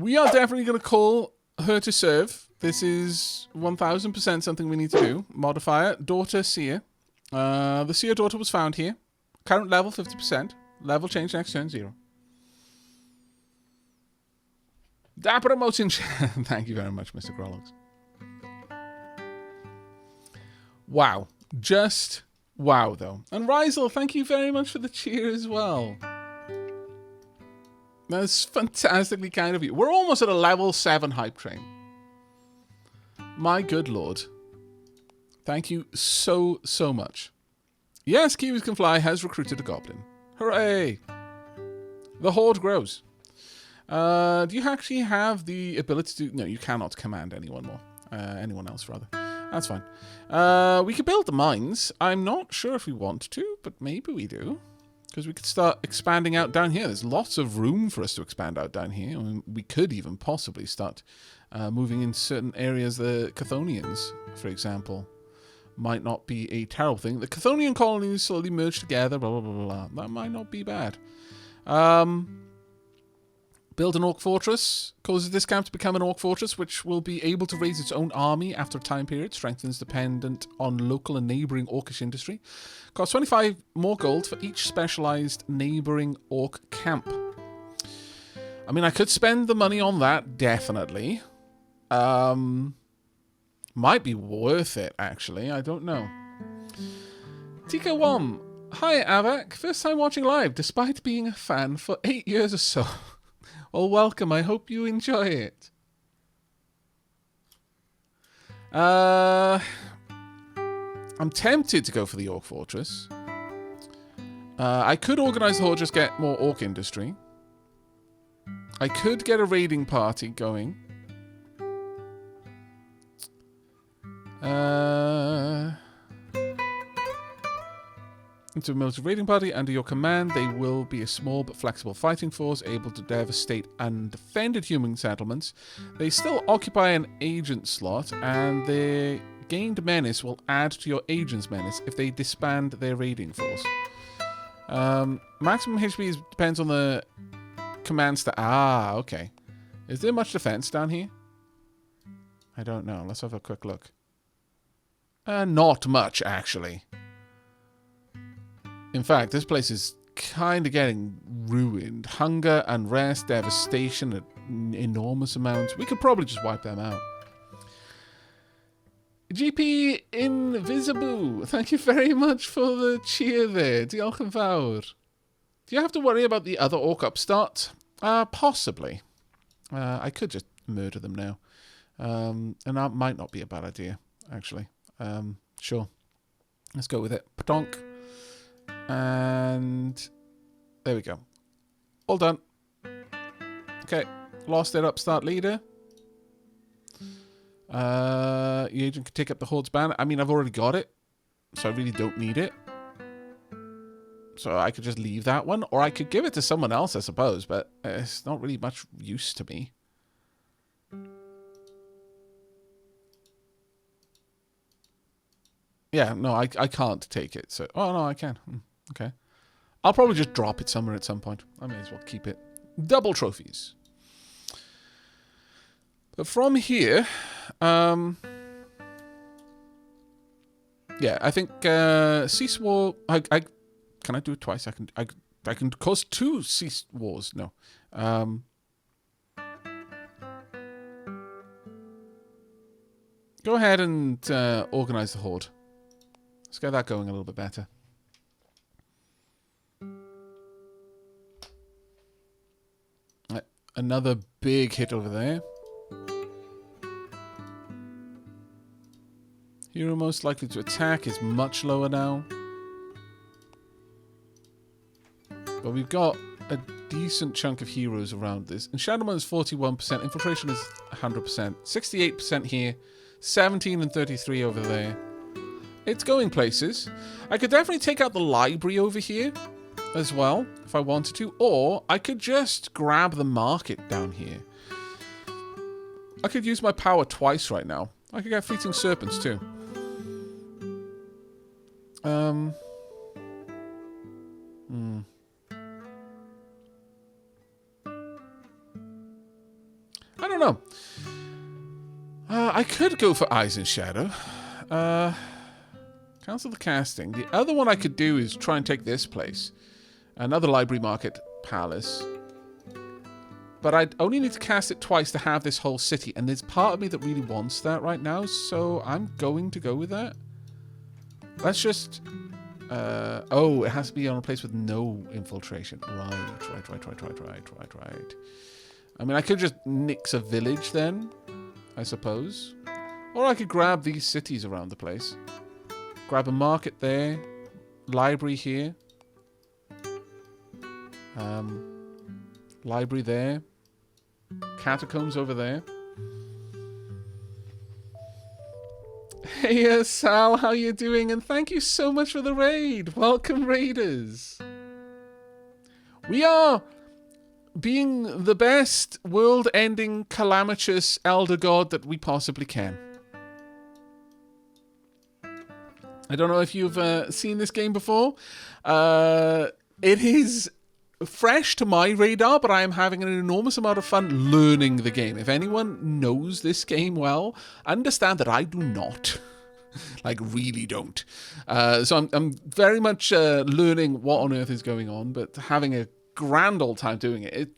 We are definitely going to call her to serve. This is 1000% something we need to do. Modifier, daughter seer. The seer daughter was found here. Current level 50%. Level change next turn 0. Dapper emotion. Thank you very much, Mr. Grollox. Wow. Just wow, though. And Rizel, thank you very much for the cheer as well. That's fantastically kind of you. We're almost at a level 7 hype train. My good lord. Thank you so, so much. Yes, Kiwis Can Fly has recruited a goblin. Hooray! The horde grows. Do you actually have the ability to... No, you cannot command anyone more. Anyone else, rather. That's fine. We could build the mines. I'm not sure if we want to, but maybe we do. Because we could start expanding out down here. There's lots of room for us to expand out down here. I mean, we could even possibly start moving into certain areas. The Chthonians, for example, might not be a terrible thing. The Chthonian colonies slowly merge together, blah, blah, blah, blah. That might not be bad. Build an Orc Fortress. Causes this camp to become an Orc Fortress, which will be able to raise its own army after a time period. Strengthens dependent on local and neighbouring Orcish industry. Costs 25 more gold for each specialised neighbouring Orc camp. I mean, I could spend the money on that, definitely. Might be worth it, actually. I don't know. Tika Wom. Hi, Aavak. First time watching live, despite being a fan for 8 years or so. Well, welcome. I hope you enjoy it. I'm tempted to go for the Orc Fortress. I could organise the Horde, just get more Orc industry. I could get a raiding party going. Into a military raiding party under your command, they will be a small but flexible fighting force able to devastate undefended human settlements. They still occupy an agent slot, and their gained menace will add to your agent's menace if they disband their raiding force. Maximum HP depends on the command stat. Ah, okay. Is there much defense down here? I don't know. Let's have a quick look. Not much, actually. In fact, this place is kind of getting ruined. Hunger, unrest, devastation at enormous amounts. We could probably just wipe them out. GP Invisible, thank you very much for the cheer there. Diolch yn fawr. Do you have to worry about the other Orc upstart? Possibly. I could just murder them now. And that might not be a bad idea, actually. Sure. Let's go with it. Patonk. And there we go. All done. Okay. Lost their upstart leader. The agent can take up the Horde's banner. I mean, I've already got it, so I really don't need it. So I could just leave that one, or I could give it to someone else, I suppose, but it's not really much use to me. Yeah, no, I can't take it. So, oh, no, I can. Okay. I'll probably just drop it somewhere at some point. I may as well keep it. Double trophies. But from here, yeah, I think Cease War. Can I do it twice? I can cause 2 Cease Wars. No. Go ahead and organize the Horde. Let's get that going a little bit better. Another big hit over there. Hero most likely to attack is much lower now. But we've got a decent chunk of heroes around this. And Shadowman is 41%. Infiltration is 100%. 68% here. 17 and 33 over there. It's going places. I could definitely take out the library over here as well, if I wanted to. Or I could just grab the market down here. I could use my power twice right now. I could get Fleeting Serpents too. don't know. I could go for Eyes in Shadow. Cancel the casting. The other one I could do is try and take this place. Another library market palace. But I only need to cast it twice to have this whole city. And there's part of me that really wants that right now. So I'm going to go with that. Let's just... oh, it has to be on a place with no infiltration. Right. I mean, I could just nix a village then, I suppose. Or I could grab these cities around the place. Grab a market there. Library here. Library there. Catacombs over there. Hey, Sal, how you doing? And thank you so much for the raid. Welcome, raiders. We are being the best world-ending calamitous elder god that we possibly can. I don't know if you've seen this game before. It is fresh to my radar, but I am having an enormous amount of fun learning the game. If anyone knows this game well, understand that I do not. Like, really don't. So I'm very much learning what on earth is going on, but having a grand old time doing it.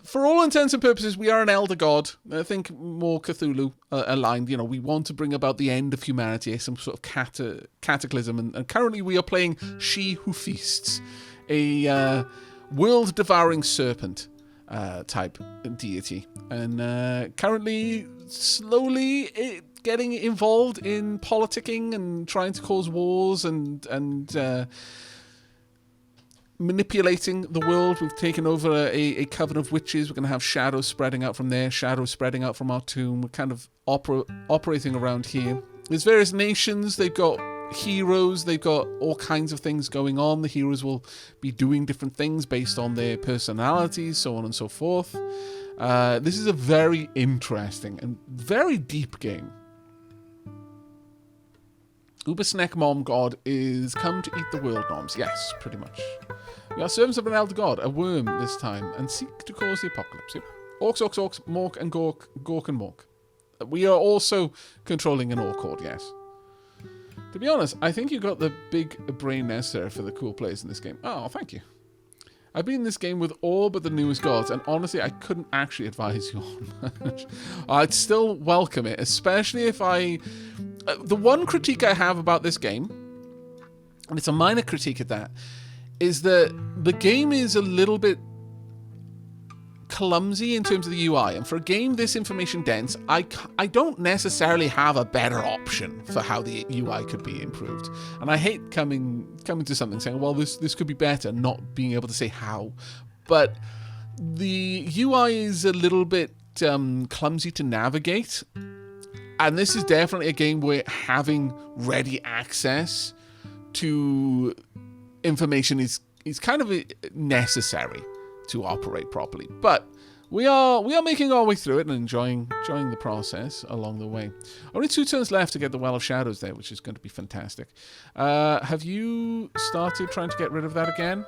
For all intents and purposes, we are an elder god. I think more Cthulhu aligned. You know, we want to bring about the end of humanity, some sort of cataclysm. And currently we are playing She Who Feasts, a world-devouring serpent type deity. And currently, slowly getting involved in politicking and trying to cause wars and manipulating the world. We've taken over a coven of witches. We're going to have shadows spreading out from there, shadows spreading out from our tomb. We're kind of operating around here. There's various nations. They've got heroes. They've got all kinds of things going on. The heroes will be doing different things based on their personalities, so on and so forth. This is a very interesting and very deep game. Ubersneck Mom God is come to eat the world, Noms. Yes, pretty much. We are servants of an elder god, a worm this time, and seek to cause the apocalypse. Yep. Orcs, Mork and Gork and Mork. We are also controlling an orc horde, yes. To be honest, I think you got the big brain necessary for the cool plays in this game. Oh, thank you. I've been in this game with all but the newest gods, and honestly, I couldn't actually advise you on much. I'd still welcome it, especially if I... the one critique I have about this game, and it's a minor critique at that, is that the game is a little bit clumsy in terms of the UI. And for a game this information dense, I don't necessarily have a better option for how the UI could be improved. And I hate coming to something saying, well, this could be better, not being able to say how. But the UI is a little bit clumsy to navigate. And this is definitely a game where having ready access to information is kind of necessary to operate properly. But we are making our way through it and enjoying the process along the way. Only 2 turns left to get the Well of Shadows there, which is going to be fantastic. Have you started trying to get rid of that again?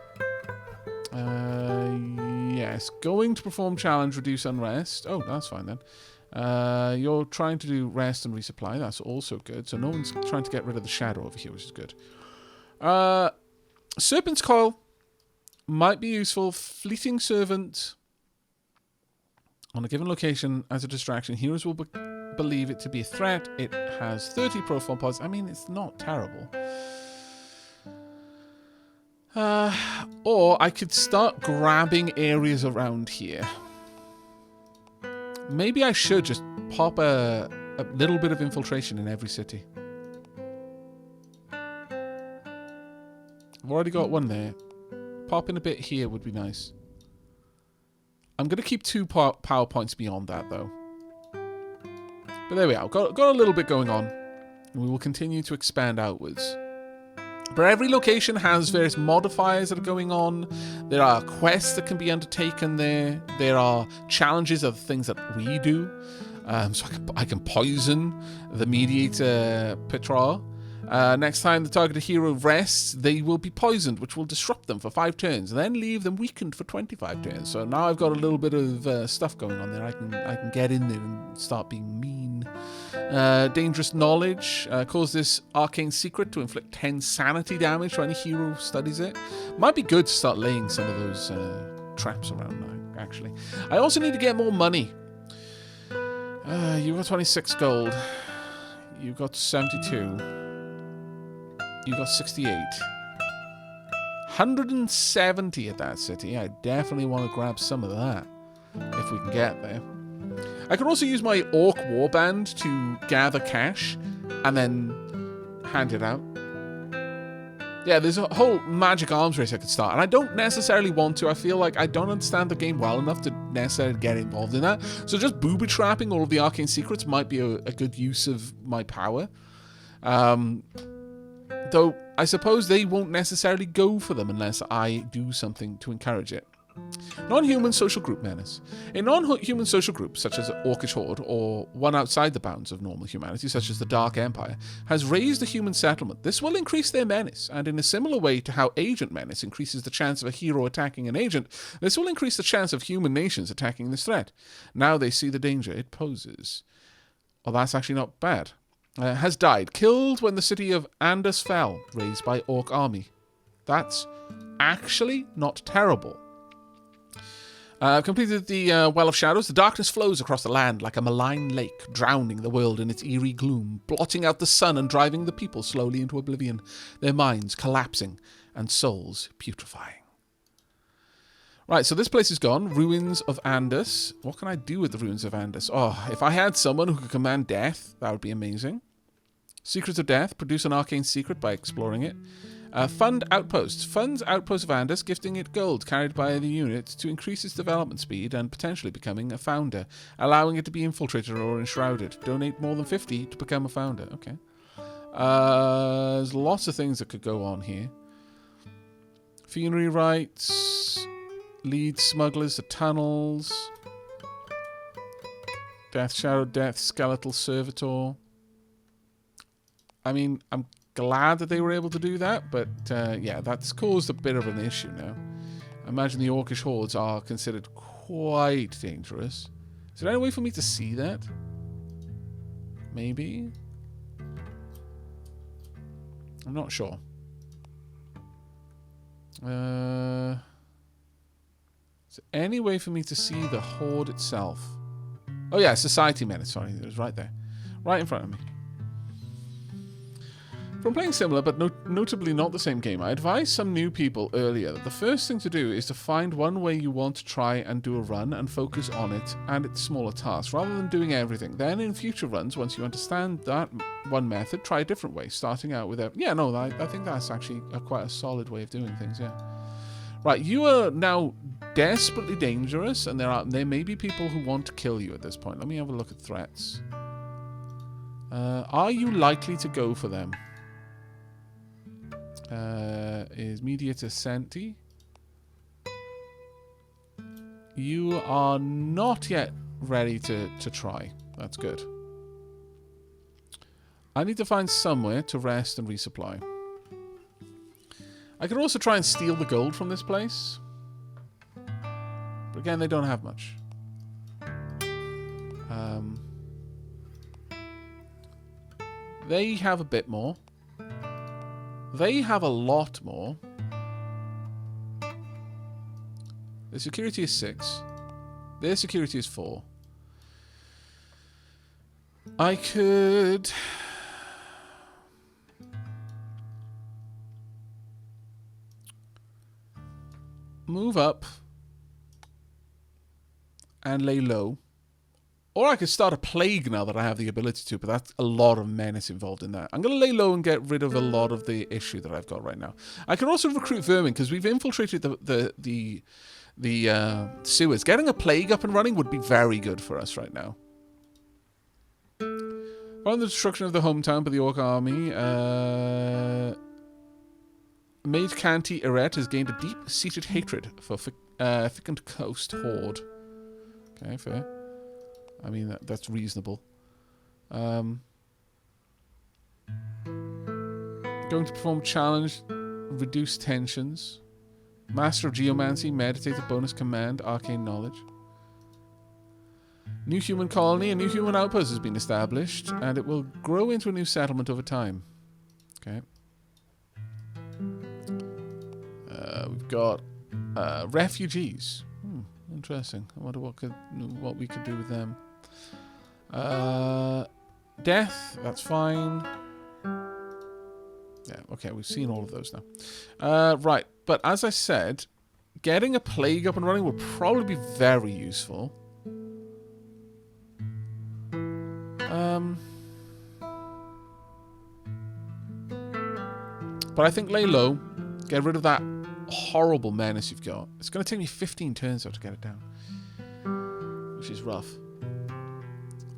Yes. Going to perform challenge, reduce unrest. Oh, that's fine then. You're trying to do rest and resupply. That's also good. So no one's trying to get rid of the shadow over here, which is good. Serpent's Coil might be useful. Fleeting Servant on a given location as a distraction. Heroes will believe it to be a threat. It has 30 profile pods. I mean, it's not terrible. Or I could start grabbing areas around here. Maybe I should just pop a little bit of infiltration in every city. I've already got one there. Popping a bit here would be nice. I'm going to keep 2 power points beyond that, though. But there we are. Got a little bit going on. And we will continue to expand outwards. But every location has various modifiers that are going on. There are quests that can be undertaken there. There are challenges of things that we do. So I can poison the mediator Petra. Next time the targeted hero rests, they will be poisoned, which will disrupt them for 5 turns, and then leave them weakened for 25 turns. So now I've got a little bit of stuff going on there. I can get in there and start being mean. Dangerous knowledge. Cause this arcane secret to inflict 10 sanity damage to any hero who studies it. Might be good to start laying some of those traps around now, actually. I also need to get more money. You got 26 gold. You got 72. You got 68. 170 at that city. I definitely want to grab some of that if we can get there. I could also use my orc warband to gather cash and then hand it out. Yeah, there's a whole magic arms race I could start, and I don't necessarily want to. I feel like I don't understand the game well enough to necessarily get involved in that. So just booby-trapping all of the arcane secrets might be a good use of my power. Though I suppose they won't necessarily go for them unless I do something to encourage it. Non-human social group menace. A non-human social group, such as Orcish Horde, or one outside the bounds of normal humanity, such as the Dark Empire, has raised a human settlement. This will increase their menace, and in a similar way to how agent menace increases the chance of a hero attacking an agent, this will increase the chance of human nations attacking this threat. Now they see the danger it poses. Oh, that's actually not bad. Has died. Killed when the city of Andus fell, raised by Orc army. That's actually not terrible. Completed the Well of Shadows. The darkness flows across the land like a malign lake, drowning the world in its eerie gloom, blotting out the sun and driving the people slowly into oblivion, their minds collapsing and souls putrefying. Right, so this place is gone. Ruins of Andus. What can I do with the Ruins of Andus? Oh, if I had someone who could command death, that would be amazing. Secrets of Death. Produce an arcane secret by exploring it. Fund Outposts. Funds Outpost of Andus, gifting it gold carried by the unit to increase its development speed and potentially becoming a founder, allowing it to be infiltrated or enshrouded. Donate more than 50 to become a founder. Okay. There's lots of things that could go on here. Funerary rites. Lead smugglers to tunnels. Death, Shadow Death, Skeletal Servitor. I mean, I'm glad that they were able to do that, but yeah, that's caused a bit of an issue now. I imagine the Orcish hordes are considered quite dangerous. Is there any way for me to see that? Maybe? I'm not sure. Is there any way for me to see the horde itself? Oh yeah, Society Menace, sorry, it was right there. Right in front of me. From playing similar, but notably not the same game, I advised some new people earlier that the first thing to do is to find one way you want to try and do a run and focus on it and its smaller tasks, rather than doing everything. Then in future runs, once you understand that one method, try a different way, starting out with a... Yeah, no, I think that's actually quite a solid way of doing things, yeah. Right, you are now desperately dangerous, and there may be people who want to kill you at this point. Let me have a look at threats. Are you likely to go for them? Is Mediator Senti? You are not yet ready to try. That's good. I need to find somewhere to rest and resupply. I could also try and steal the gold from this place. But again, they don't have much. They have a bit more. They have a lot more. Their security is 6. Their security is 4. I could... move up and lay low. Or I could start a plague now that I have the ability to, but that's a lot of menace involved in that. I'm going to lay low and get rid of a lot of the issue that I've got right now. I could also recruit vermin, because we've infiltrated the sewers. Getting a plague up and running would be very good for us right now. Following the destruction of the hometown by the Orc army, Maid Canty Eret has gained a deep-seated hatred for Thickened Coast Horde. Okay, fair. I mean, that's reasonable. Going to perform challenge, reduce tensions. Master of Geomancy, meditative bonus command, arcane knowledge. New human colony, a new human outpost has been established, and it will grow into a new settlement over time. Okay. We've got refugees. Interesting. I wonder what we could do with them. Death, that's fine. Yeah, okay, we've seen all of those now. Right, but as I said, getting a plague up and running will probably be very useful. But I think lay low, get rid of that horrible menace you've got. It's going to take me 15 turns, though, to get it down, which is rough.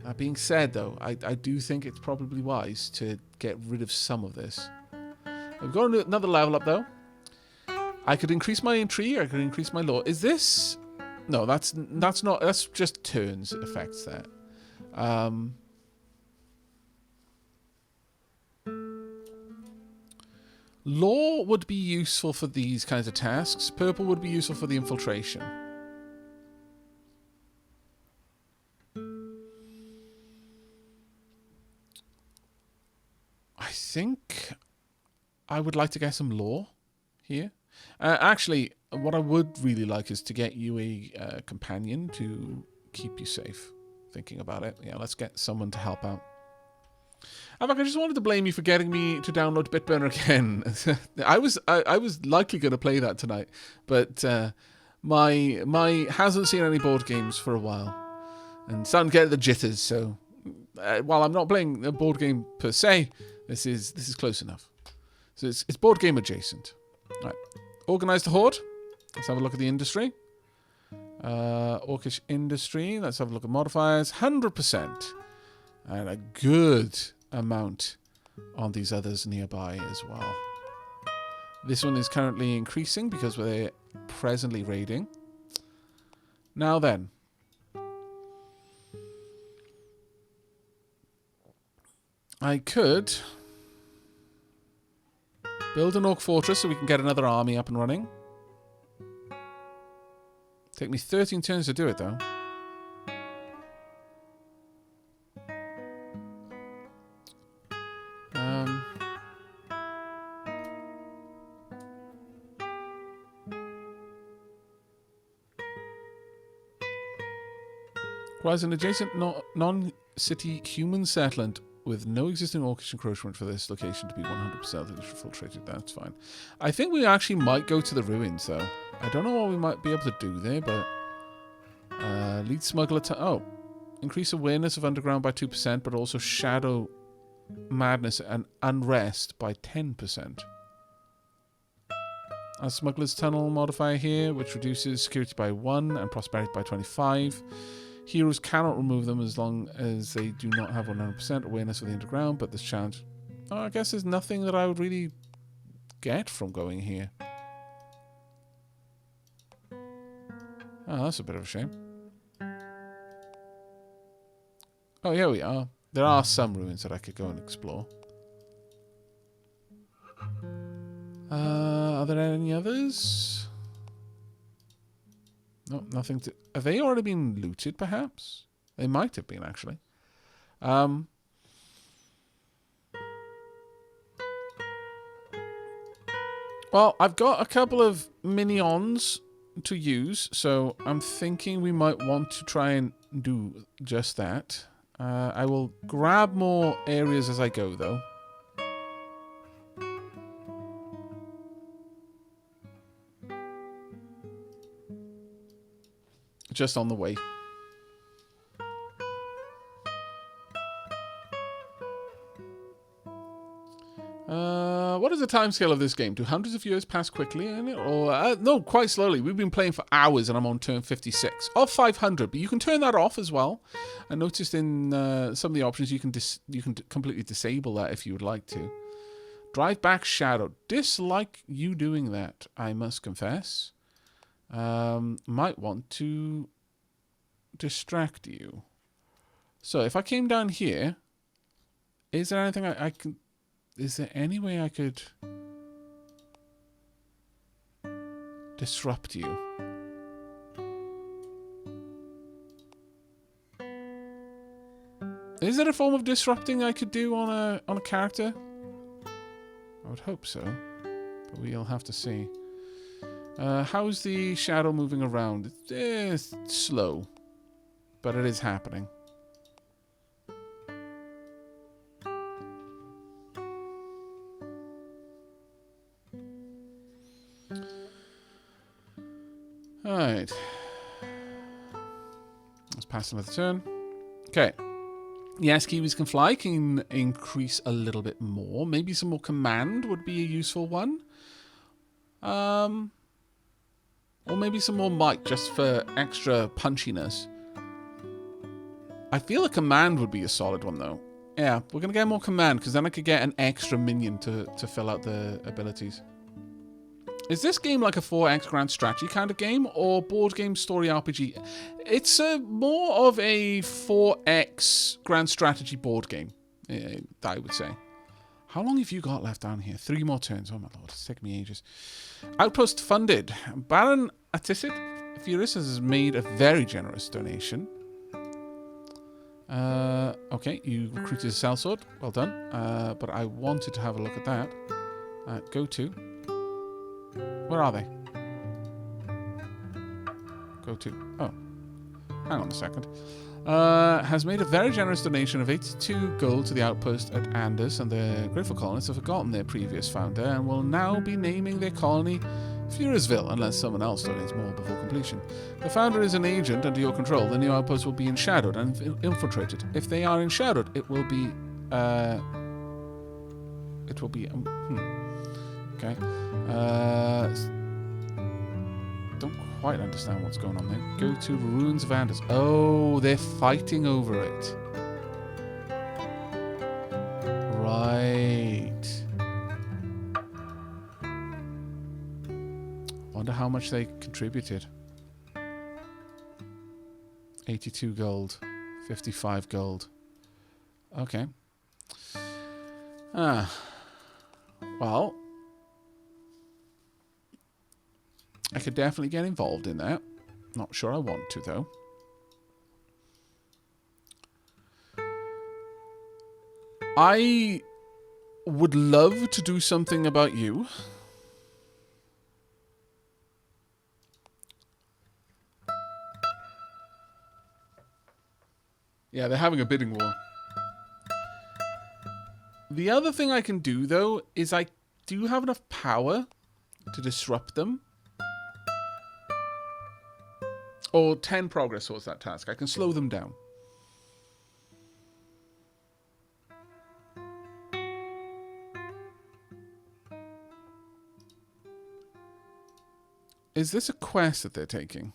That being said, though, I do think it's probably wise to get rid of some of this. We've got another level up, though. I could increase my intrigue, I could increase my law. Is this... No, that's not... That's just turns it affects that. Law would be useful for these kinds of tasks. Purple would be useful for the infiltration. I think I would like to get some law here. Actually, what I would really like is to get you a companion to keep you safe. Thinking about it. Yeah, let's get someone to help out. Aavak, I just wanted to blame you for getting me to download Bitburner again. I was likely going to play that tonight, but my hasn't seen any board games for a while, and starting to get the jitters. So while I'm not playing a board game per se, this is close enough. So it's board game adjacent. Right, organize the horde. Let's have a look at the industry. Orcish industry. Let's have a look at modifiers. 100%. And a good amount on these others nearby as well. This one is currently increasing because we're presently raiding. Now then. I could build an orc fortress so we can get another army up and running. Take me 13 turns to do it, though. Requires an adjacent non-city human settlement with no existing orcish encroachment for this location to be 100% infiltrated. That's fine. I think we actually might go to the ruins, though. I don't know what we might be able to do there, but... lead smuggler to... Oh. Increase awareness of underground by 2%, but also shadow madness and unrest by 10%. Our smuggler's tunnel modifier here, which reduces security by 1 and prosperity by 25. Heroes cannot remove them as long as they do not have 100% awareness of the underground, but this challenge... Oh, I guess there's nothing that I would really get from going here. Oh, that's a bit of a shame. Oh, here we are. There are some ruins that I could go and explore. Are there any others? No, nothing to... Have they already been looted, perhaps? They might have been, actually. Well, I've got a couple of minions to use, so I'm thinking we might want to try and do just that. I will grab more areas as I go, though. Just on the way. What is the timescale of this game? Do hundreds of years pass quickly in it? Or no, quite slowly. We've been playing for hours and I'm on turn 56 of 500. But you can turn that off as well. I noticed in some of the options you can completely disable that if you would like to. Drive back shadow. Dislike you doing that, I must confess. Might want to distract you. So if I came down here, is there anything I can... Is there any way I could disrupt you? Is there a form of disrupting I could do on a character? I would hope so, but we'll have to see. How's the shadow moving around? It's slow, but it is happening. Alright. Let's pass another turn. Okay. Yes, Kiwis can fly, can increase a little bit more. Maybe some more command would be a useful one. Or maybe some more might, just for extra punchiness. I feel a command would be a solid one, though. Yeah, we're going to get more command, because then I could get an extra minion to fill out the abilities. Is this game like a 4X grand strategy kind of game, or board game story RPG? It's more of a 4X grand strategy board game, I would say. How long have you got left down here? 3 more turns. Oh my lord, it's taken me ages. Outpost funded. Baron Aticid Furious has made a very generous donation. Okay, you recruited a sellsword. Well done. But I wanted to have a look at that. Go to. Where are they? Go to. Oh. Hang on a second. Has made a very generous donation of 82 gold to the outpost at Anders, and the grateful colonists have forgotten their previous founder and will now be naming their colony Furiousville unless someone else donates more before completion. The founder is an agent under your control. The new outpost will be enshadowed and infiltrated. If they are enshadowed, it will be... Okay. Don't quite understand what's going on there. Go to Ruins of Anders. Oh, they're fighting over it. Right. Wonder how much they contributed. 82 gold. 55 gold. Okay. Well... I could definitely get involved in that. Not sure I want to, though. I would love to do something about you. Yeah, they're having a bidding war. The other thing I can do, though, is I do have enough power to disrupt them. Or 10 progress towards that task. I can slow them down. Is this a quest that they're taking?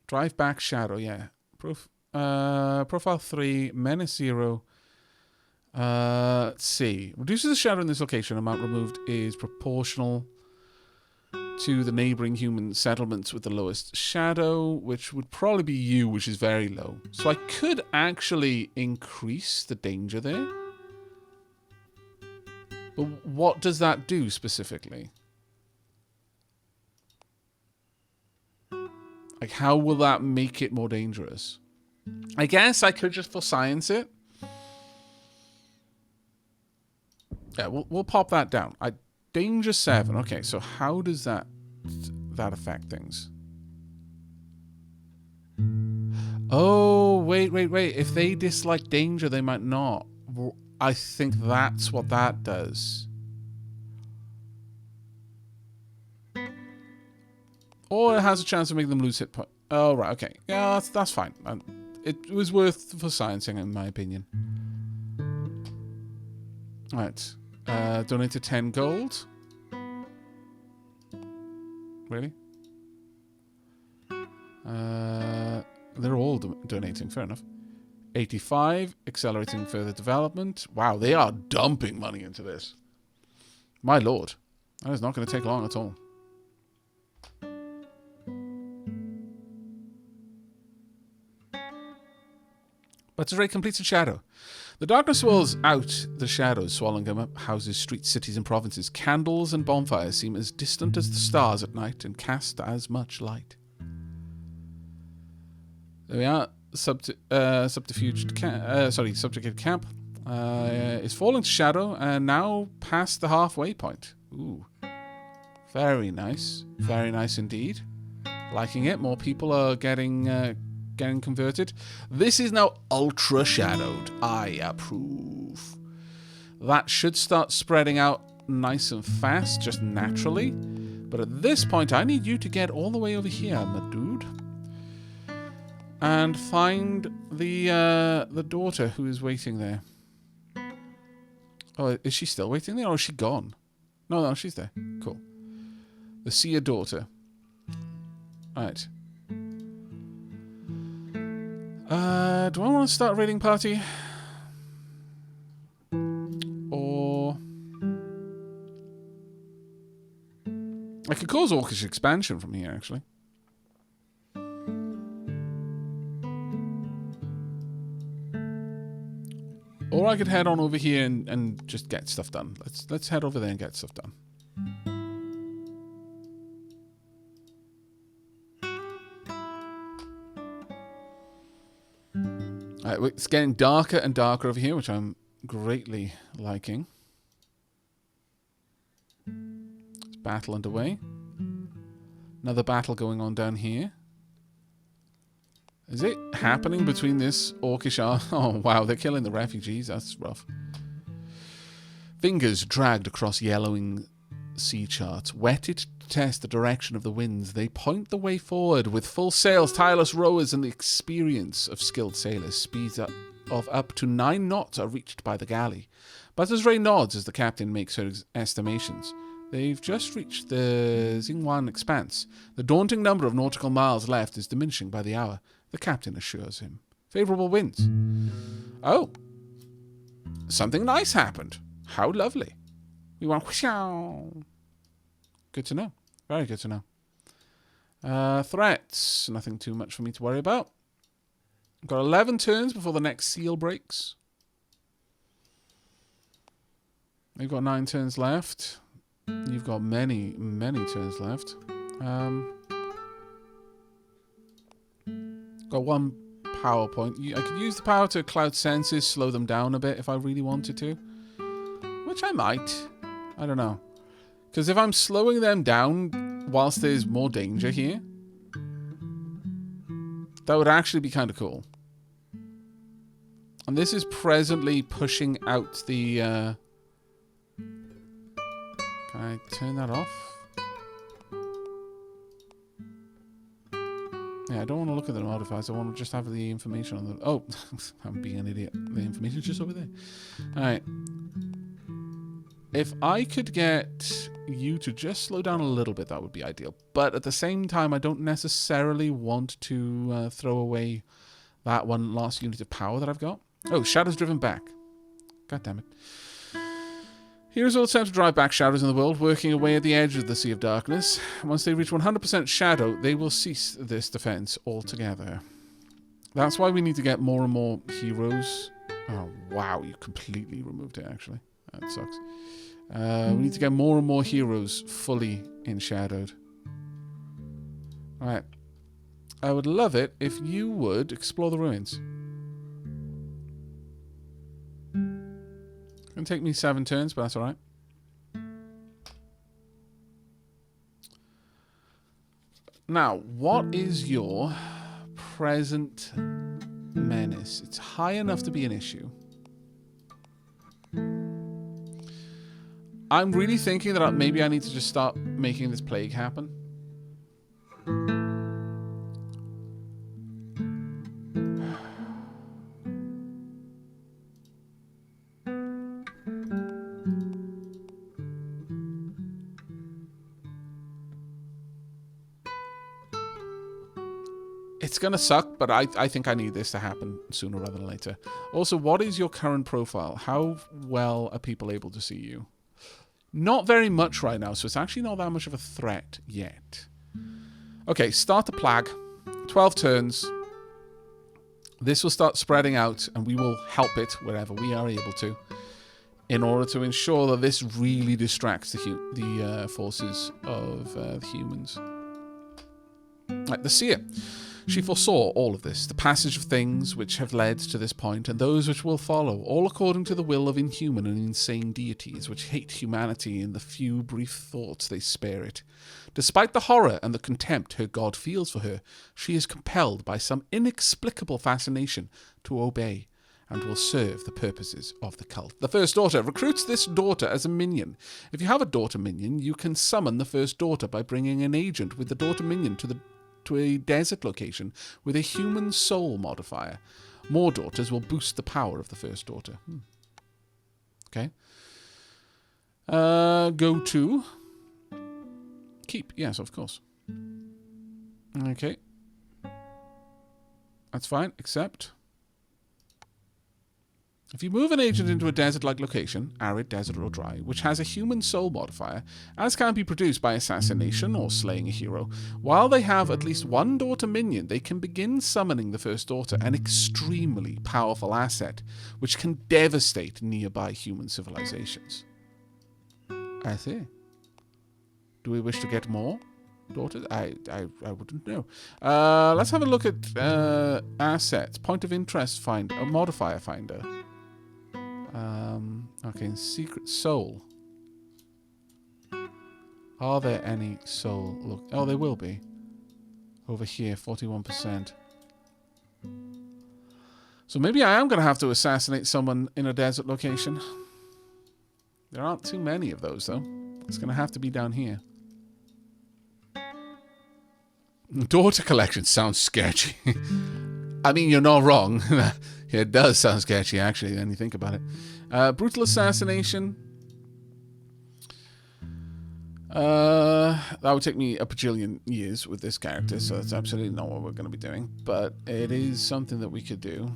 Drive back shadow, yeah. Profile 3, menace 0. Let's see. Reduces the shadow in this location. Amount removed is proportional to the neighboring human settlements with the lowest shadow, which would probably be you, which is very low. So I could actually increase the danger there. But what does that do specifically? Like, how will that make it more dangerous? I guess I could just for science it. Yeah, we'll pop that down. Danger 7. Okay, so how does that affect things? Oh, wait. If they dislike danger, they might not. I think that's what that does. Or it has a chance to make them lose hit point. Oh, right, okay. Yeah, that's fine. It was worth for sciencing, in my opinion. Alright. Donated 10 gold. Really? They're all donating, fair enough. 85, accelerating further development. Wow, they are dumping money into this. My lord. That is not going to take long at all. But to rate completes a shadow. The darkness swirls out the shadows, swallowing them up houses, streets, cities, and provinces. Candles and bonfires seem as distant as the stars at night and cast as much light. There we are. Subjugated camp is falling to shadow and now past the halfway point. Ooh. Very nice. Very nice indeed. Liking it. More people are getting converted. This is now ultra shadowed. I approve. That should start spreading out nice and fast, just naturally. But at this point, I need you to get all the way over here, my dude. And find the daughter who is waiting there. Oh, is she still waiting there or is she gone? No, she's there. Cool. The seer daughter. Alright. Do I want to start a raiding party? Or... I could cause orcish expansion from here, actually. Or I could head on over here and just get stuff done. Let's head over there and get stuff done. Alright, it's getting darker and darker over here, which I'm greatly liking. There's battle underway. Another battle going on down here. Is it happening between this orcish army? Oh, wow, they're killing the refugees. That's rough. Fingers dragged across yellowing sea charts, wetted to test the direction of the winds. They point the way forward with full sails, tireless rowers, and the experience of skilled sailors. Speeds of up to 9 knots are reached by the galley. But as Ray nods as the captain makes her estimations, they've just reached the Xingwan Expanse. The daunting number of nautical miles left is diminishing by the hour. The captain assures him. Favorable winds. Oh. Something nice happened. How lovely. We want... Good to know. Very good to know. Threats. Nothing too much for me to worry about. I've got 11 turns before the next seal breaks. We've got 9 turns left. You've got many, many turns left. Got 1 power point. I could use the power to cloud senses, slow them down a bit if I really wanted to. Which I might. I don't know. Because if I'm slowing them down whilst there's more danger here, that would actually be kind of cool. And this is presently pushing out the... Can I turn that off? Yeah, I don't want to look at the modifiers. I want to just have the information on the... Oh, I'm being an idiot. The information's just over there. Alright. If I could get you to just slow down a little bit, that would be ideal. But at the same time, I don't necessarily want to throw away that one last unit of power that I've got. Oh, shadows driven back. God damn it. Heroes will attempt to drive back shadows in the world, working away at the edge of the Sea of Darkness. Once they reach 100% shadow, they will cease this defense altogether. That's why we need to get more and more heroes. Oh, wow, you completely removed it, actually. That sucks. We need to get more and more heroes fully enshadowed. Alright. I would love it if you would explore the ruins. It's going to take me 7 turns, but that's alright. Now, what is your present menace? It's high enough to be an issue. I'm really thinking that maybe I need to just start making this plague happen. It's gonna suck, but I think I need this to happen sooner rather than later. Also, what is your current profile? How well are people able to see you? Not very much right now, so it's actually not that much of a threat yet. Okay, start the plague. 12 turns. This will start spreading out, and we will help it wherever we are able to, in order to ensure that this really distracts the forces of the humans. Like the seer. She foresaw all of this, the passage of things which have led to this point, and those which will follow, all according to the will of inhuman and insane deities, which hate humanity in the few brief thoughts they spare it. Despite the horror and the contempt her god feels for her, she is compelled by some inexplicable fascination to obey, and will serve the purposes of the cult. The first daughter recruits this daughter as a minion. If you have a daughter minion, you can summon the first daughter by bringing an agent with the daughter minion to a desert location with a human soul modifier. More daughters will boost the power of the first daughter. Okay. Go to keep. Yes, of course. Okay. That's fine, except if you move an agent into a desert-like location, arid, desert, or dry, which has a human soul modifier, as can be produced by assassination or slaying a hero, while they have at least one daughter minion, they can begin summoning the first daughter, an extremely powerful asset, which can devastate nearby human civilizations. I see. Do we wish to get more daughters? I wouldn't know. Let's have a look at assets. Point of interest finder, a modifier finder. Okay, secret soul. Are there any soul? Look, oh, there will be. Over here, 41%. So maybe I am going to have to assassinate someone in a desert location. There aren't too many of those, though. It's going to have to be down here. Daughter collection sounds sketchy. I mean, you're not wrong. It does sound sketchy, actually, when you think about it. Brutal assassination. That would take me a bajillion years with this character, so that's absolutely not what we're going to be doing. But it is something that we could do.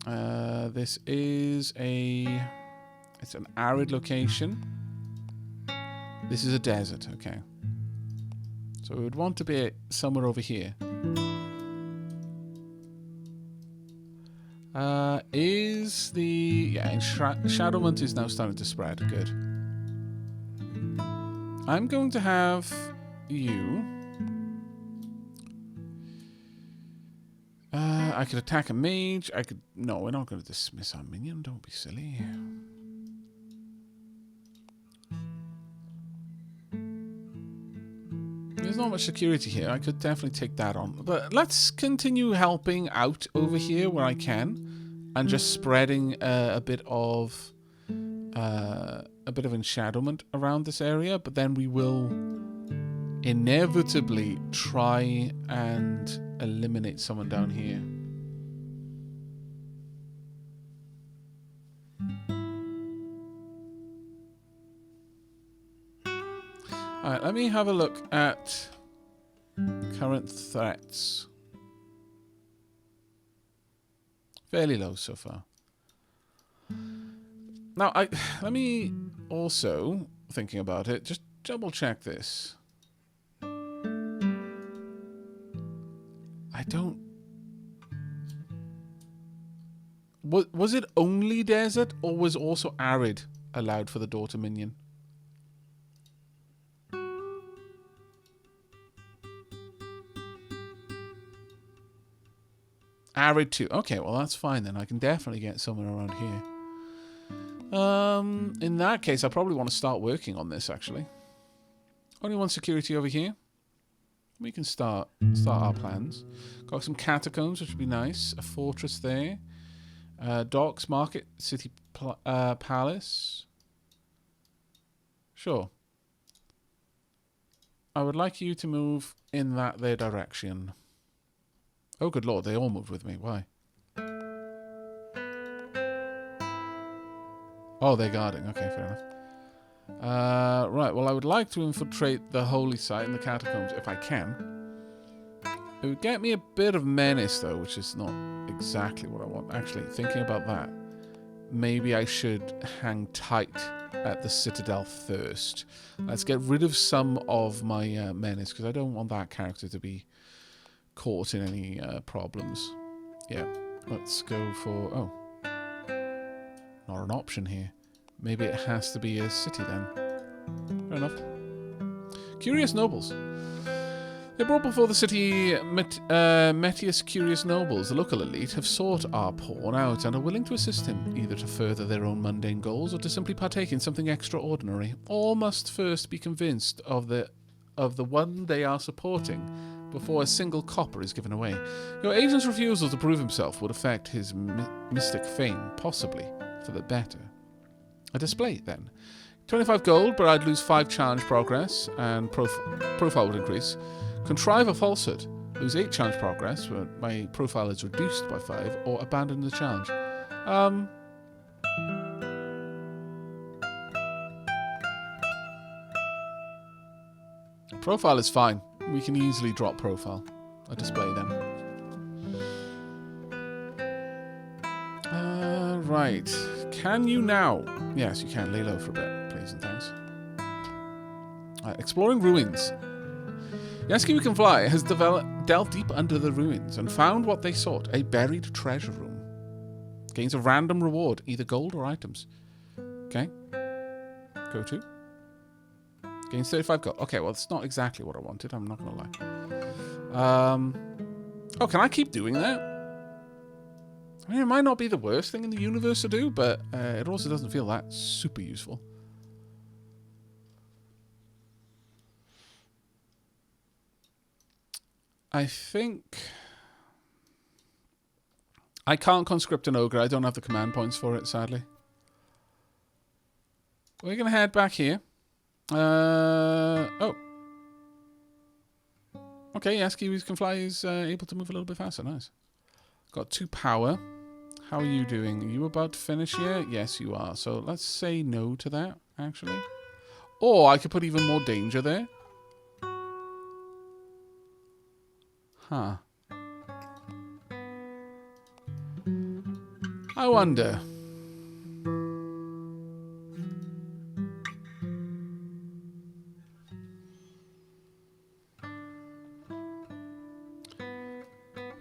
This is it's an arid location. This is a desert, okay. So we would want to be somewhere over here. Shadowment is now starting to spread. Good. I'm going to have you. I could attack a mage. No, we're not going to dismiss our minion. Don't be silly. There's not much security here. I could definitely take that on. But let's continue helping out over here where I can, and just spreading a bit of enshadowment around this area. But then we will inevitably try and eliminate someone down here. Alright, let me have a look at current threats. Fairly low so far. Now, let me also, thinking about it, just double check this. I don't... Was it only desert, or was also arid allowed for the daughter minion? Arid too. Okay, well that's fine then. I can definitely get someone around here. In that case, I probably want to start working on this actually. Only one security over here. We can start our plans. Got some catacombs, which would be nice. A fortress there. Docks, market, city, palace. Sure. I would like you to move in their direction. Oh, good lord, they all moved with me. Why? Oh, they're guarding. Okay, fair enough. Right, well, I would like to infiltrate the holy site and the catacombs if I can. It would get me a bit of menace, though, which is not exactly what I want. Actually, thinking about that, maybe I should hang tight at the citadel first. Let's get rid of some of my menace, because I don't want that character to be caught in any problems. Yeah, Let's go for... Oh. Not an option here. Maybe it has to be a city then. Fair enough. Curious nobles. They brought before the city Metius Curious nobles. The local elite have sought our pawn out and are willing to assist him, either to further their own mundane goals or to simply partake in something extraordinary. All must first be convinced of the one they are supporting before a single copper is given away. Your agent's refusal to prove himself would affect his mystic fame, possibly for the better. A display, then. 25 gold, but I'd lose 5 challenge progress, and profile would increase. Contrive a falsehood. Lose 8 challenge progress, but my profile is reduced by 5, or abandon the challenge. Profile is fine. We can easily drop profile. A display then. Right. Can you now? Yes, you can. Lay low for a bit, please and thanks. Exploring ruins. Yaski Who Can Fly has delved deep under the ruins and found what they sought, a buried treasure room. Gains a random reward, either gold or items. Okay. Go to. Gains 35 gold. Okay, well, it's not exactly what I wanted. I'm not going to lie. Oh, can I keep doing that? I mean, it might not be the worst thing in the universe to do, but it also doesn't feel that super useful. I think... I can't conscript an ogre. I don't have the command points for it, sadly. We're going to head back here. Oh. Okay, yes, Kiwis Can Fly is able to move a little bit faster. Nice. Got 2 power. How are you doing? Are you about to finish yet? Yes, you are. So let's say no to that, actually. Or I could put even more danger there. Huh. I wonder.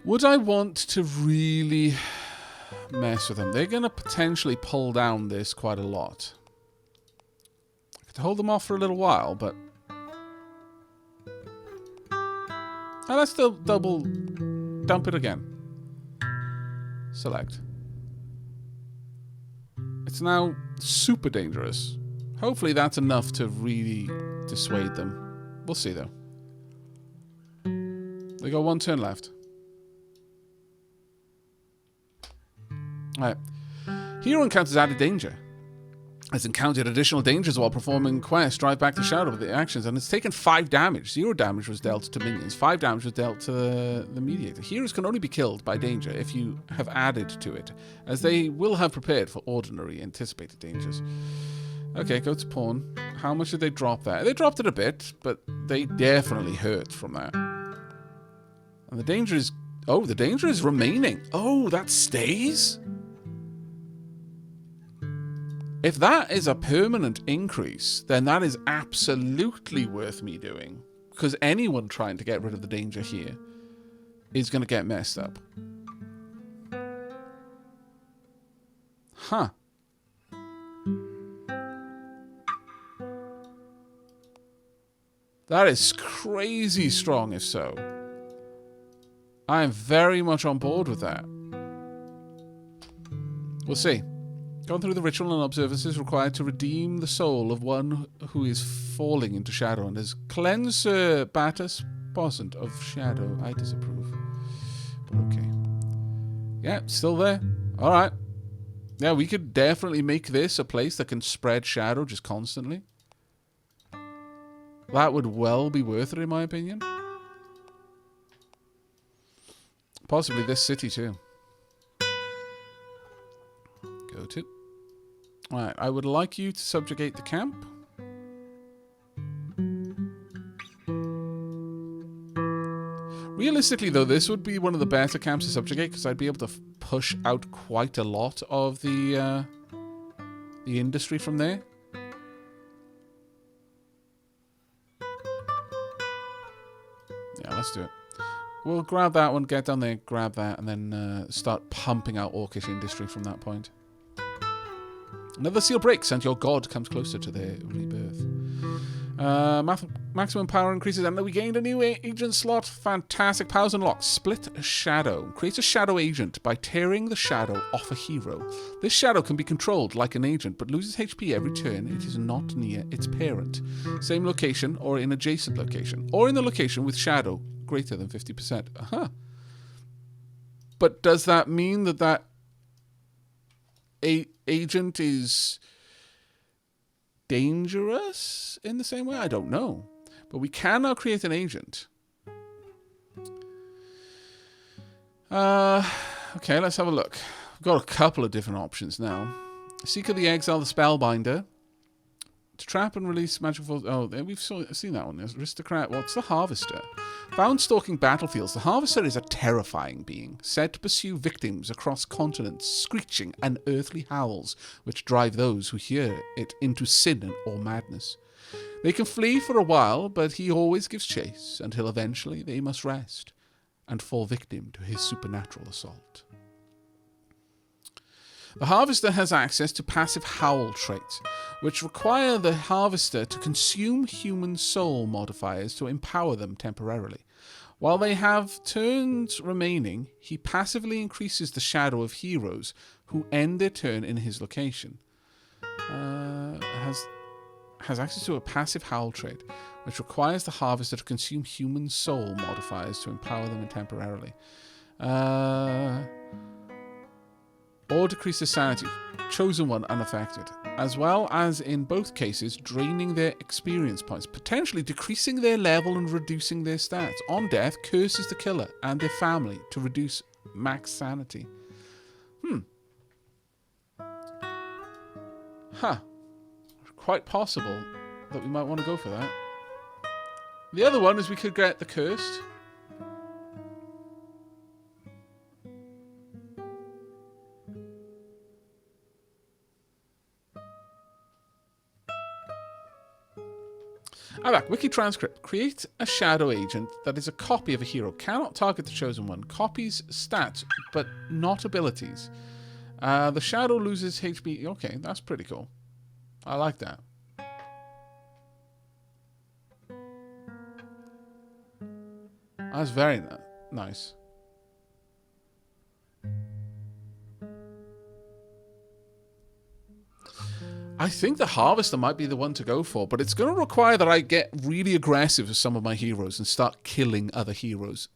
Would I want to really mess with them? They're going to potentially pull down this quite a lot. I could hold them off for a little while, but... Oh, let's still dump it again. Select. It's now super dangerous. Hopefully that's enough to really dissuade them. We'll see, though. They got 1 turn left. Alright. Hero encounters added danger. Has encountered additional dangers while performing quests. Drive back the shadow with the actions, and it's taken 5 damage. 0 damage was dealt to minions. 5 damage was dealt to the mediator. Heroes can only be killed by danger if you have added to it, as they will have prepared for ordinary anticipated dangers. Okay, go to pawn. How much did they drop that? They dropped it a bit, but they definitely hurt from that. And the danger is... Oh, the danger is remaining. Oh, that stays? If that is a permanent increase, then that is absolutely worth me doing. Because anyone trying to get rid of the danger here is going to get messed up. Huh. That is crazy strong, if so. I am very much on board with that. We'll see. Going through the ritual and observances required to redeem the soul of one who is falling into shadow and has cleansed Batus Posant of shadow. I disapprove. But okay. Yeah, still there. Alright. Yeah, we could definitely make this a place that can spread shadow just constantly. That would well be worth it, in my opinion. Possibly this city, too. Go to. Alright, I would like you to subjugate the camp. Realistically, though, this would be one of the better camps to subjugate because I'd be able to push out quite a lot of the industry from there. Yeah, let's do it. We'll grab that one, get down there, grab that, and then start pumping out orcish industry from that point. Another seal breaks, and your god comes closer to their rebirth. Maximum power increases, and we gained a new agent slot. Fantastic. Powers unlocked. Split Shadow. Create a shadow agent by tearing the shadow off a hero. This shadow can be controlled like an agent, but loses HP every turn it is not near its parent. Same location, or in adjacent location, or in the location with shadow greater than 50%. But does that mean that agent is dangerous in the same way? I don't know. But we can now create an agent. Okay, let's have a look. We've got a couple of different options now. Seeker the Exile, the Spellbinder. To trap and release magical... Oh, we've seen that one. There's Aristocrat. What's the Harvester? Found stalking battlefields, the Harvester is a terrifying being, said to pursue victims across continents, screeching unearthly howls, which drive those who hear it into sin or madness. They can flee for a while, but he always gives chase, until eventually they must rest and fall victim to his supernatural assault. The Harvester has access to passive howl traits, which require the Harvester to consume human soul modifiers to empower them temporarily. While they have turns remaining, he passively increases the shadow of heroes who end their turn in his location. Has access to a passive howl trait, which requires the Harvester to consume human soul modifiers to empower them temporarily. Or decreases sanity, chosen one unaffected, as well as in both cases draining their experience points, potentially decreasing their level and reducing their stats. On death, curses the killer and their family to reduce max sanity. Quite possible that we might want to go for that. The other one is we could get the cursed. Aavak, wiki transcript. Create a shadow agent that is a copy of a hero. Cannot target the chosen one. Copies stats, but not abilities. The shadow loses HP. Okay, that's pretty cool. I like that. That's very nice. I think the Harvester might be the one to go for, but it's going to require that I get really aggressive with some of my heroes and start killing other heroes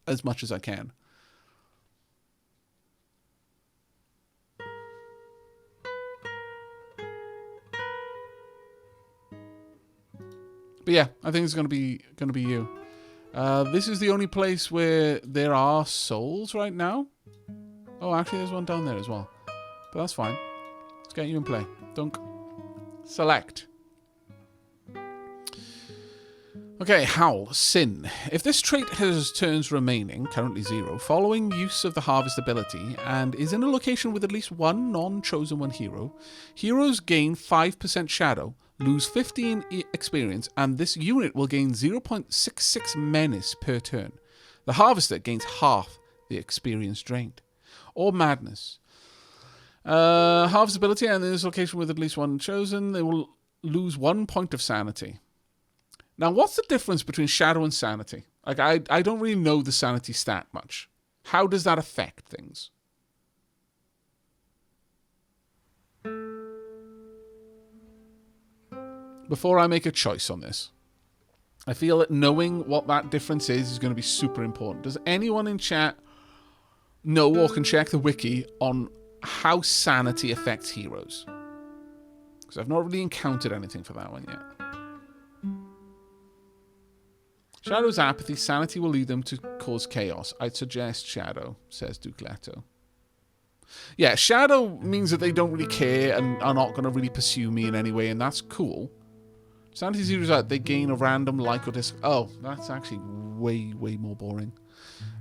as much as I can. But yeah, I think it's going to be you. This is the only place where there are souls right now. Oh, actually, there's one down there as well. But that's fine. Let's get you in play. Dunk. Select. Okay, Howl. Sin. If this trait has turns remaining, currently 0, following use of the Harvest ability, and is in a location with at least one non-chosen one hero, heroes gain 5% shadow, lose 15 experience, and this unit will gain 0.66 menace per turn. The Harvester gains half the experience drained. Or Madness. Harvest ability, and in this location with at least one chosen, they will lose 1 point of sanity. Now, what's the difference between shadow and sanity? Like, I don't really know the sanity stat much. How does that affect things? Before I make a choice on this, I feel that knowing what that difference is going to be super important. Does anyone in chat know or can check the wiki on how sanity affects heroes? Because I've not really encountered anything for that one yet. Shadow's apathy. Sanity will lead them to cause chaos. I'd suggest Shadow, says Duclato. Yeah, Shadow means that they don't really care and are not going to really pursue me in any way, and that's cool. Sanity zeroes out. They gain a random like or disc. Oh, that's actually way, way more boring.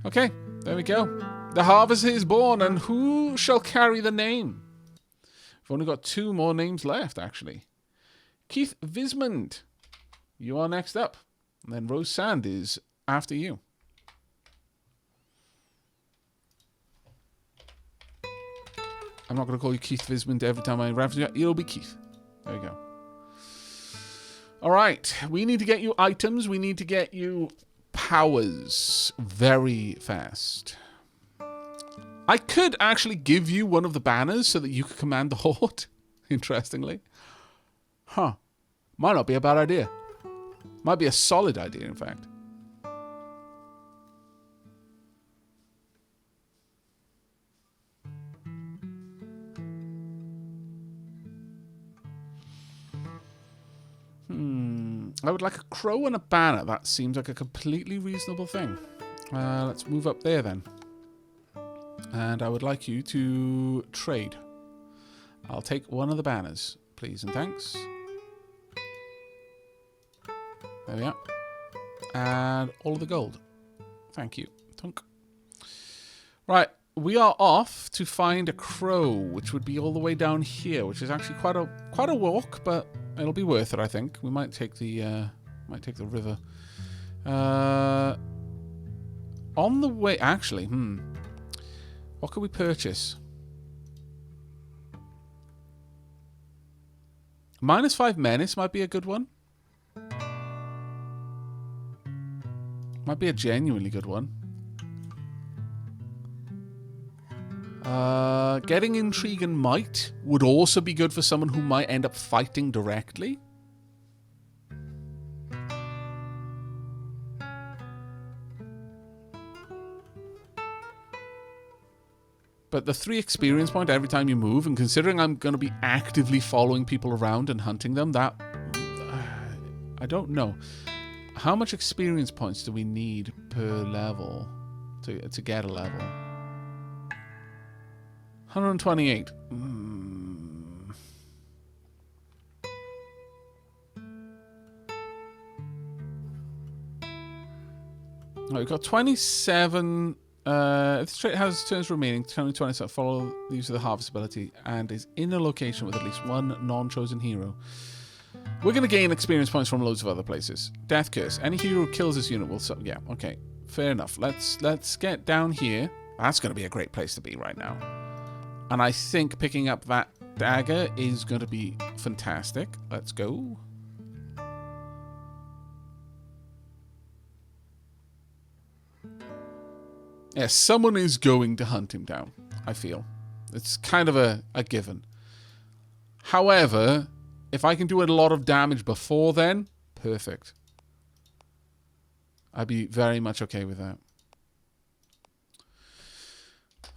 Okay, there we go. The Harvester is born, and who shall carry the name? We've only got 2 more names left, actually. Keith Vismond, you are next up. And then Rose Sand is after you. I'm not going to call you Keith Vismond every time I reference you. It'll be Keith. There you go. All right. We need to get you items. We need to get you powers very fast. I could actually give you one of the banners so that you could command the horde. Interestingly. Huh. Might not be a bad idea. Might be a solid idea, in fact. I would like a crow and a banner. That seems like a completely reasonable thing. Let's move up there then. And I would like you to trade. I'll take one of the banners, please and thanks. There we are. And all of the gold. Thank you. Tunk. Right, we are off to find a crow, which would be all the way down here, which is actually quite a walk, but it'll be worth it, I think. We might take the river. On the way, actually, what could we purchase? -5 menace might be a good one. Might be a genuinely good one. Getting intrigue and might would also be good for someone who might end up fighting directly. But the 3 experience point every time you move, and considering I'm going to be actively following people around and hunting them, that... I don't know. How much experience points do we need per level to get a level? 128. Oh, we've got 27... if this trait has turns remaining, 20 follow the use of the harvest ability and is in a location with at least one non-chosen hero. We're going to gain experience points from loads of other places. Death Curse. Any hero who kills this unit will... yeah, okay. Fair enough. Let's get down here. That's going to be a great place to be right now. And I think picking up that dagger is going to be fantastic. Let's go. Yeah, someone is going to hunt him down, I feel. It's kind of a given. However, if I can do a lot of damage before then, perfect. I'd be very much okay with that.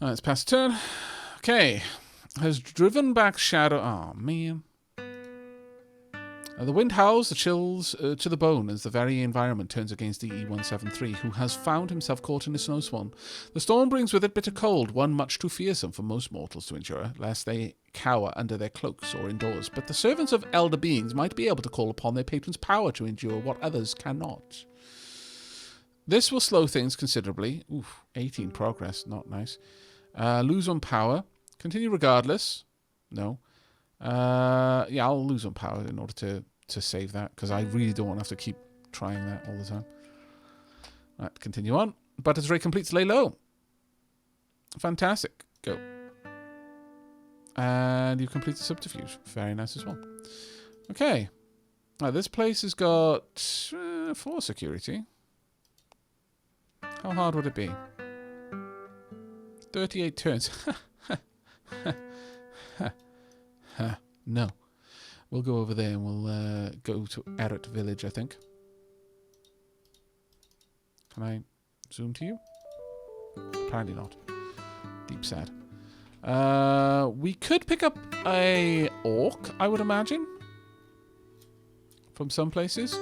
Let's pass the turn. Okay. Has driven back shadow... oh, man. The wind howls, the chills to the bone as the very environment turns against the E173, who has found himself caught in a snowstorm. The storm brings with it bitter cold, one much too fearsome for most mortals to endure, lest they cower under their cloaks or indoors. But the servants of elder beings might be able to call upon their patron's power to endure what others cannot. This will slow things considerably. Oof, 18 progress, not nice. Lose on power. Continue regardless. No. Yeah, I'll lose on power in order to save that, because I really don't want to have to keep trying that all the time. Right, continue on. But as rate completes, lay low. Fantastic. Go. And you complete the subterfuge. Very nice as well. Okay. Now, this place has got 4 security. How hard would it be? 38 turns. No. We'll go over there and we'll go to Errett Village, I think. Can I zoom to you? Apparently not. Deep sad. We could pick up a orc, I would imagine. From some places.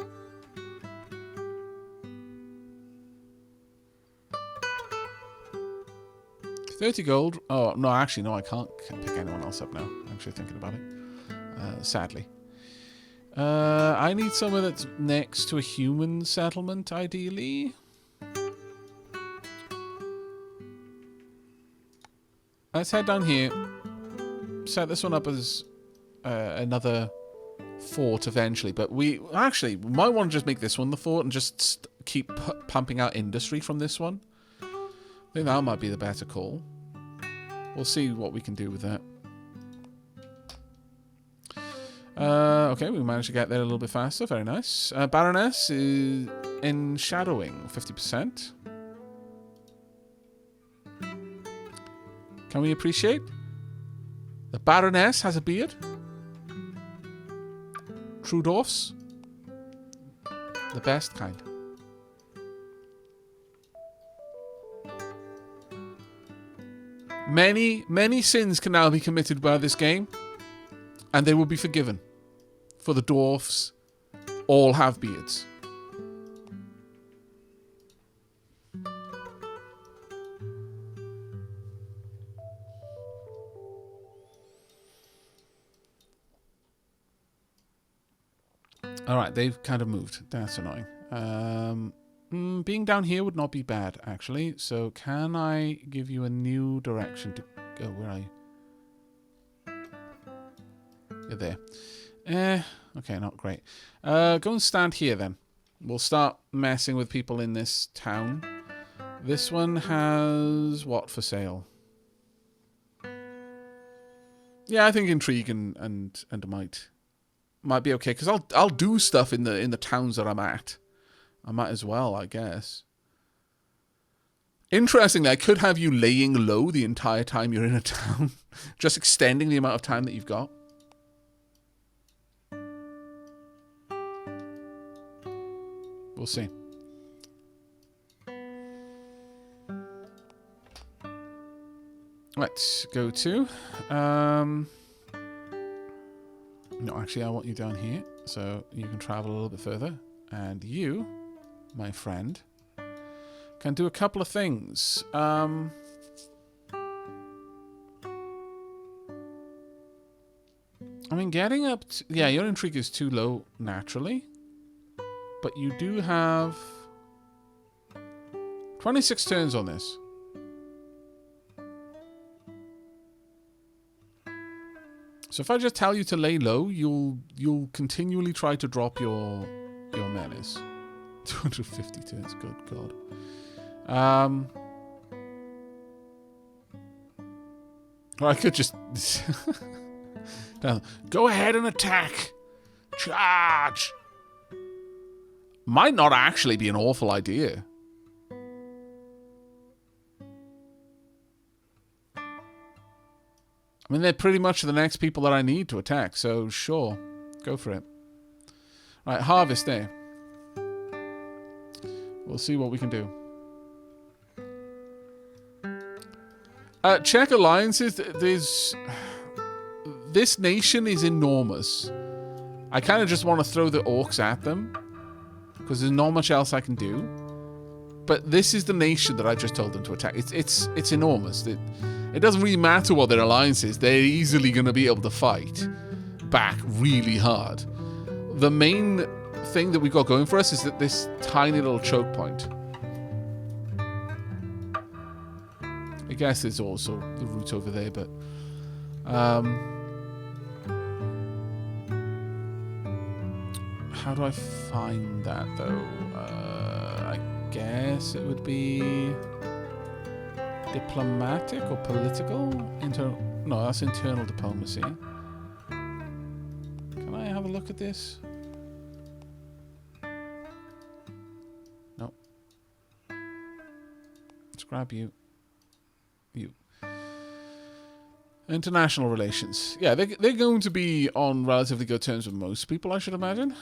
$30 gold. Oh, no, actually, no, I can't pick anyone else up now. I'm actually thinking about it. Sadly. I need somewhere that's next to a human settlement, ideally. Let's head down here. Set this one up as another fort eventually. But we might want to just make this one the fort and just keep pumping out industry from this one. I think that might be the better call. We'll see what we can do with that. Okay, we managed to get there a little bit faster. Very nice. Baroness is in shadowing, 50%. Can we appreciate? The Baroness has a beard. True dwarfs. The best kind. Many sins can now be committed by this game, and they will be forgiven. For the dwarfs, all have beards. Alright, they've kind of moved. That's annoying. Being down here would not be bad, actually. So can I give you a new direction to go? Where are you? You're there. Okay, not great. Go and stand here, then. We'll start messing with people in this town. This one has what for sale? Yeah, I think intrigue and might be okay, because I'll do stuff in the towns that I'm at. I might as well, I guess. Interestingly, I could have you laying low the entire time you're in a town, just extending the amount of time that you've got. We'll see. Let's go to no, actually, I want you down here, so you can travel a little bit further. And you, my friend, can do a couple of things. I mean, getting up to... Yeah, your intrigue is too low, naturally. But you do have 26 turns on this. So if I just tell you to lay low, you'll continually try to drop your menace. 250 turns, good God. Or I could just go ahead and attack. Charge. Might not actually be an awful idea. I mean, they're pretty much the next people that I need to attack, so sure, go for it. Right, harvest there. We'll see what we can do. Check alliances. This nation is enormous. I kind of just want to throw the orcs at them, because there's not much else I can do. But this is the nation that I just told them to attack. It's enormous. It doesn't really matter what their alliance is. They're easily going to be able to fight back really hard. The main thing that we've got going for us is that this tiny little choke point. I guess there's also the route over there, but... how do I find that, though? I guess it would be... diplomatic or political? No, that's internal diplomacy. Can I have a look at this? No. Let's grab you. You. International relations. Yeah, they're going to be on relatively good terms with most people, I should imagine.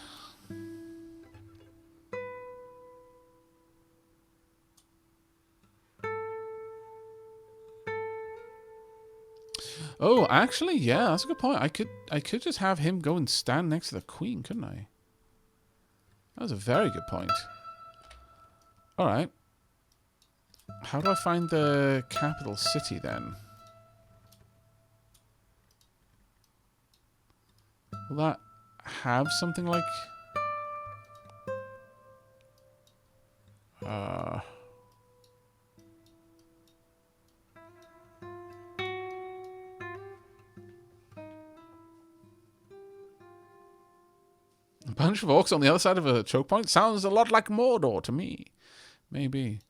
Oh, actually, yeah, that's a good point. I could just have him go and stand next to the queen, couldn't I? That was a very good point. All right. How do I find the capital city then? Will that have something like... A bunch of orcs on the other side of a choke point? Sounds a lot like Mordor to me. Maybe.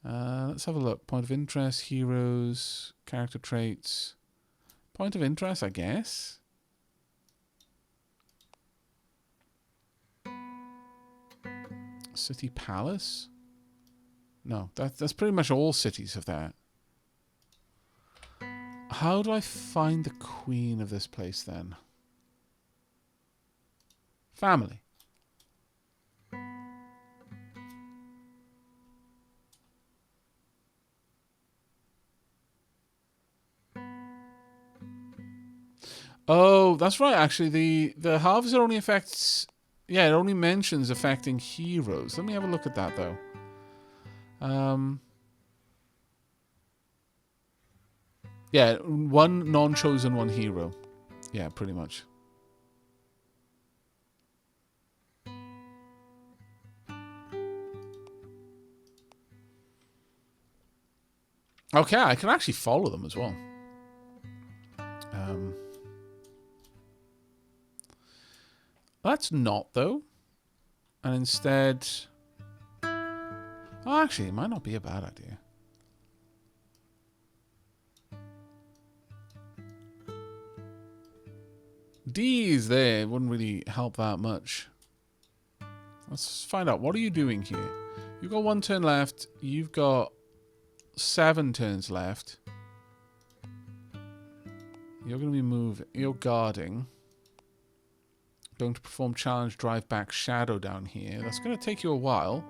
Let's have a look. Point of interest, heroes, character traits. Point of interest, I guess. City Palace? No, that's pretty much all cities have that. How do I find the queen of this place then? Family. Oh, that's right. Actually, the harvester only affects. Yeah, it only mentions affecting heroes. Let me have a look at that though. Yeah, one non-chosen, one hero. Yeah, pretty much. Okay, I can actually follow them as well. That's not, though. And instead... Oh, actually, it might not be a bad idea. D's there wouldn't really help that much. Let's find out. What are you doing here? You've got 1 turn left. You've got 7 turns left. You're going to be moving. You're guarding. Going to perform challenge, drive back shadow down here. That's going to take you a while.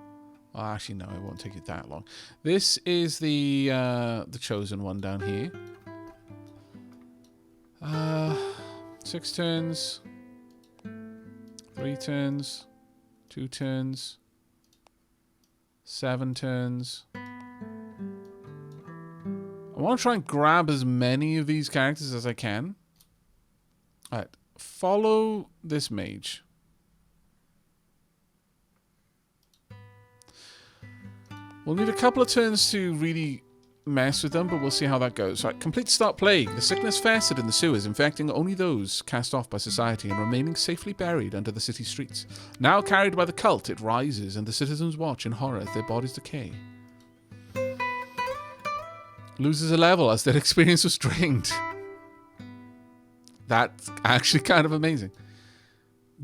Oh, actually, no, it won't take you that long. This is the chosen one down here. 6 turns. 3 turns. 2 turns. 7 turns. I want to try and grab as many of these characters as I can. Alright. Follow this mage. We'll need a couple of turns to really mess with them, but we'll see how that goes. Right, complete start plague. The sickness festered in the sewers, infecting only those cast off by society and remaining safely buried under the city streets. Now carried by the cult, it rises, and the citizens watch in horror as their bodies decay. Loses a level as their experience was drained. That's actually kind of amazing.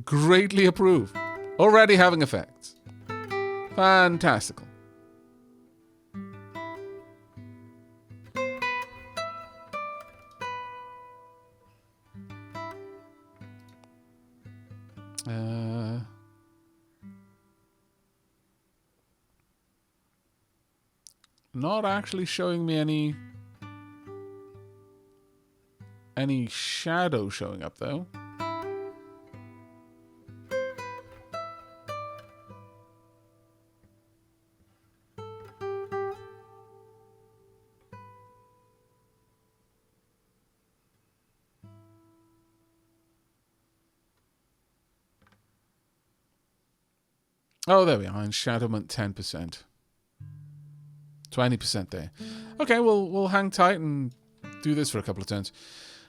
Greatly approve. Already having effects. Fantastical. Not actually showing me any shadow showing up though. Oh, there we are. Enshadowment 10%. 20% there. Okay, we'll hang tight and do this for a couple of turns.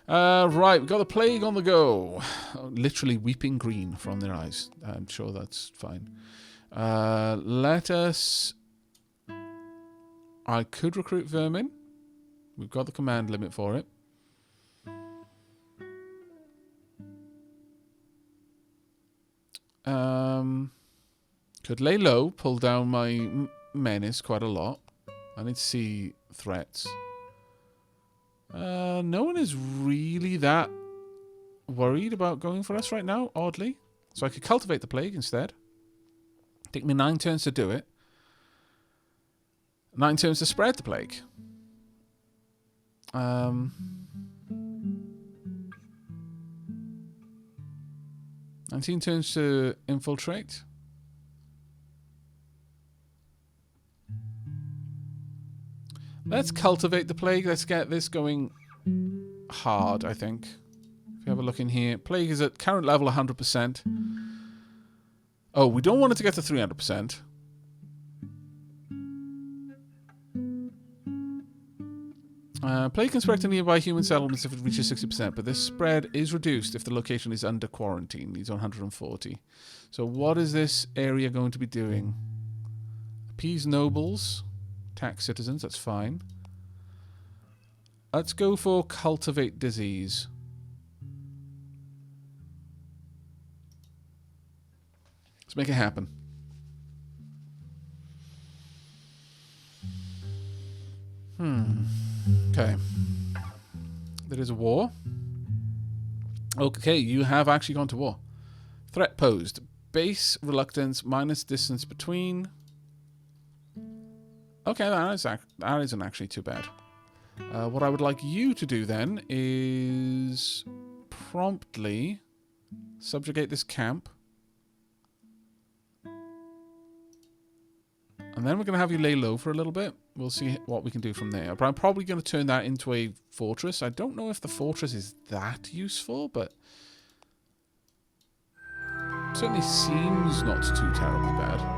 Right, we've got the plague on the go. Literally weeping green from their eyes. I'm sure that's fine. Let us... I could recruit vermin. We've got the command limit for it. Could lay low, pull down my menace quite a lot. I need to see threats. No one is really that worried about going for us right now, oddly. So I could cultivate the plague instead. Take me 9 turns to do it. 9 turns to spread the plague. 19 turns to infiltrate. Let's cultivate the plague. Let's get this going hard, I think. If you have a look in here. Plague is at current level 100%. Oh, we don't want it to get to 300%. Plague can spread to nearby human settlements if it reaches 60%, but this spread is reduced if the location is under quarantine. Needs 140. So what is this area going to be doing? Appease nobles. Tax citizens, that's fine. Let's go for cultivate disease. Let's make it happen. Okay. There is a war. Okay, you have actually gone to war. Threat posed. Base reluctance minus distance between. Okay, that isn't actually too bad. What I would like you to do then is promptly subjugate this camp. And then we're going to have you lay low for a little bit. We'll see what we can do from there. But I'm probably going to turn that into a fortress. I don't know if the fortress is that useful, but certainly seems not too terribly bad.